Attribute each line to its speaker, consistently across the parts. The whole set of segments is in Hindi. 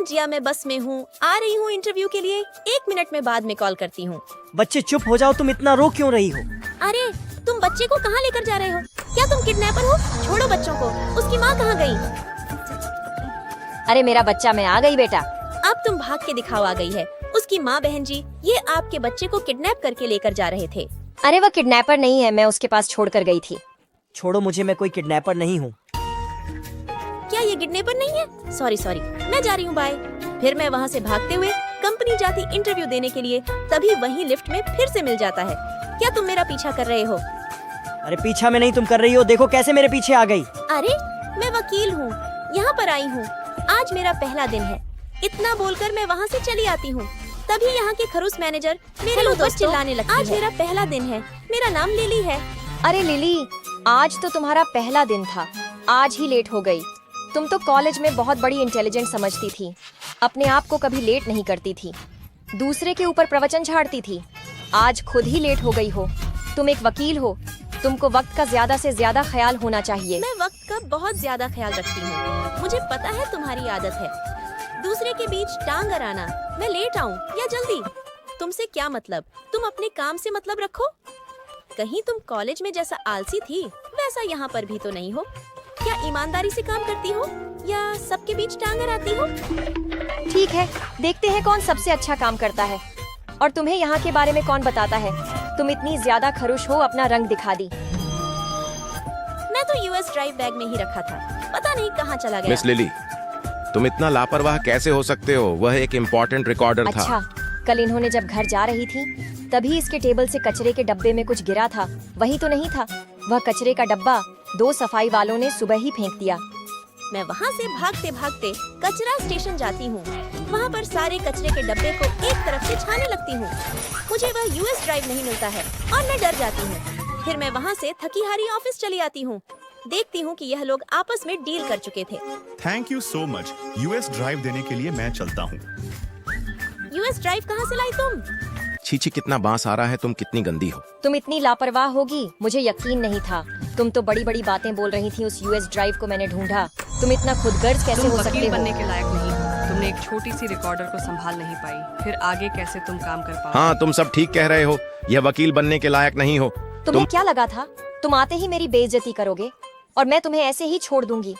Speaker 1: जिया, मैं बस में हूँ, आ रही हूँ इंटरव्यू के लिए, 1 मिनट में बाद में कॉल करती हूँ।
Speaker 2: बच्चे चुप हो जाओ, तुम इतना रो क्यों रही हो?
Speaker 1: अरे तुम बच्चे को कहाँ लेकर जा रहे हो? क्या तुम किडनैपर हो? छोड़ो बच्चों को। उसकी माँ कहाँ गई?
Speaker 3: अरे मेरा बच्चा, मैं आ गई बेटा।
Speaker 1: अब तुम भाग के दिखाओ आ गई है। उसकी माँ बहन जी, ये आपके बच्चे को किडनैप करके लेकर जा रहे थे।
Speaker 3: अरे वो किडनैपर नहीं है, मैं उसके पास छोड़ कर गई थी।
Speaker 2: छोड़ो मुझे, मैं कोई किडनैपर नहीं हूँ।
Speaker 1: क्या ये किडनैपर नहीं है? सॉरी, मैं जा रही हूँ, बाय। फिर मैं वहाँ से भागते हुए कंपनी जाती इंटरव्यू देने के लिए, तभी वहीं लिफ्ट में फिर से मिल जाता है। क्या तुम मेरा पीछा कर रहे हो?
Speaker 2: अरे पीछा में नहीं तुम कर रही हो, देखो कैसे मेरे पीछे आ गई।
Speaker 1: अरे मैं वकील हूँ, यहाँ पर आई हूँ। आज मेरा पहला दिन है। इतना बोलकर मैं वहाँ से चली आती हूँ। तभी यहाँ के खरूस मैनेजर मेरे ऊपर चिल्लाने लगती है। आज मेरा पहला दिन है, मेरा नाम लिली है।
Speaker 3: अरे लिली, आज तो तुम्हारा पहला दिन था, आज ही लेट हो गई। तुम तो कॉलेज में बहुत बड़ी इंटेलिजेंट समझती थी, अपने आप को कभी लेट नहीं करती थी, दूसरे के ऊपर प्रवचन झाड़ती थी। आज खुद ही लेट हो गई हो। तुम एक वकील हो, तुमको वक्त का ज्यादा से ज्यादा ख्याल होना चाहिए।
Speaker 1: मैं वक्त का बहुत ज्यादा ख्याल रखती हूँ। मुझे पता है तुम्हारी आदत है दूसरे के बीच टांग अड़ाना। मैं लेट आऊँ या जल्दी, तुमसे क्या मतलब? तुम अपने काम से मतलब रखो। कहीं तुम कॉलेज में जैसा आलसी थी वैसा यहाँ पर भी तो नहीं हो। क्या ईमानदारी से काम करती हो या सबके बीच टांग अड़ाती हो?
Speaker 3: ठीक है, देखते हैं कौन सबसे अच्छा काम करता है। और तुम्हें यहाँ के बारे में कौन बताता है? तुम इतनी ज्यादा खरुश हो, अपना रंग दिखा दी।
Speaker 1: मैं तो यूएस ड्राइव बैग में ही रखा था, पता नहीं कहाँ चला गया।
Speaker 4: मिस लिली, तुम इतना लापरवाह कैसे हो सकते हो? वह एक इम्पोर्टेंट रिकॉर्डर था।
Speaker 3: अच्छा, कल इन्होंने जब घर जा रही थी तभी इसके टेबल से कचरे के डब्बे में कुछ गिरा था, वही तो नहीं था? वह कचरे का डब्बा 2 सफाई वालों ने सुबह ही फेंक दिया।
Speaker 1: मैं वहाँ से भागते भागते कचरा स्टेशन जाती हूँ। वहाँ पर सारे कचरे के डब्बे को एक तरफ से छाने लगती हूँ। मुझे वह यूएस ड्राइव नहीं मिलता है और मैं डर जाती हूँ। फिर मैं वहाँ से थकी हारी ऑफिस चली आती हूँ। देखती हूँ कि यह लोग आपस में डील कर चुके थे।
Speaker 5: Thank you so much. US drive देने के लिए मैं चलता हूँ।
Speaker 1: यूएस ड्राइव कहाँ से लाई तुम?
Speaker 4: छी, कितना बांस आ रहा है, तुम कितनी गंदी हो।
Speaker 3: तुम इतनी लापरवाह होगी, मुझे यकीन नहीं था। तुम तो बड़ी बड़ी बातें बोल रही थी। उस यूएस ड्राइव को मैंने ढूंढा। तुम इतना खुदगर्ज कैसे
Speaker 6: तुम
Speaker 3: हो सकते
Speaker 6: वकील
Speaker 3: हो?
Speaker 6: बनने के लायक नहीं हो। तुमने एक छोटी सी रिकॉर्डर को संभाल नहीं पाई, फिर आगे कैसे तुम काम कर पाओ?
Speaker 4: हाँ, तुम सब ठीक कह रहे हो। यह वकील बनने के लायक नहीं हो।
Speaker 3: तुम्हें क्या लगा था तुम आते ही मेरी बेइज्जती करोगे और मैं तुम्हें ऐसे ही छोड़ दूंगी?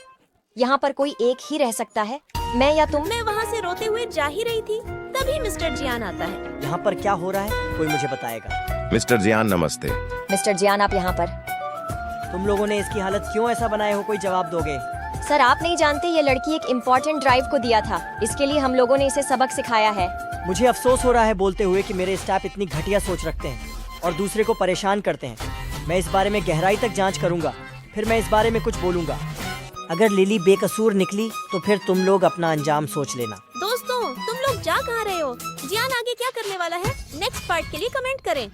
Speaker 3: यहाँ पर कोई एक ही रह सकता है, मैं या तुम।
Speaker 1: मैं वहाँ से रोते हुए जा ही रही थी, तभी मिस्टर जियान आता है।
Speaker 2: यहाँ पर क्या हो रहा है, कोई मुझे बताएगा?
Speaker 4: मिस्टर जियान, नमस्ते।
Speaker 3: मिस्टर जियान, आप यहाँ पर?
Speaker 2: तुम लोगों ने इसकी हालत क्यों ऐसा बनाए हो, कोई जवाब दोगे?
Speaker 3: सर, आप नहीं जानते, ये लड़की एक इम्पोर्टेंट ड्राइव को दिया था, इसके लिए हम लोगों ने इसे सबक सिखाया है।
Speaker 2: मुझे अफसोस हो रहा है बोलते हुए कि मेरे स्टाफ इतनी घटिया सोच रखते हैं और दूसरे को परेशान करते हैं। मैं इस बारे में गहराई तक जांच करूंगा, फिर मैं इस बारे में कुछ बोलूंगा। अगर लिली बेकसूर निकली तो फिर तुम लोग अपना अंजाम सोच लेना।
Speaker 1: दोस्तों, तुम लोग जा कहाँ रहे हो? जियान आगे क्या करने वाला है? नेक्स्ट पार्ट के लिए कमेंट करें।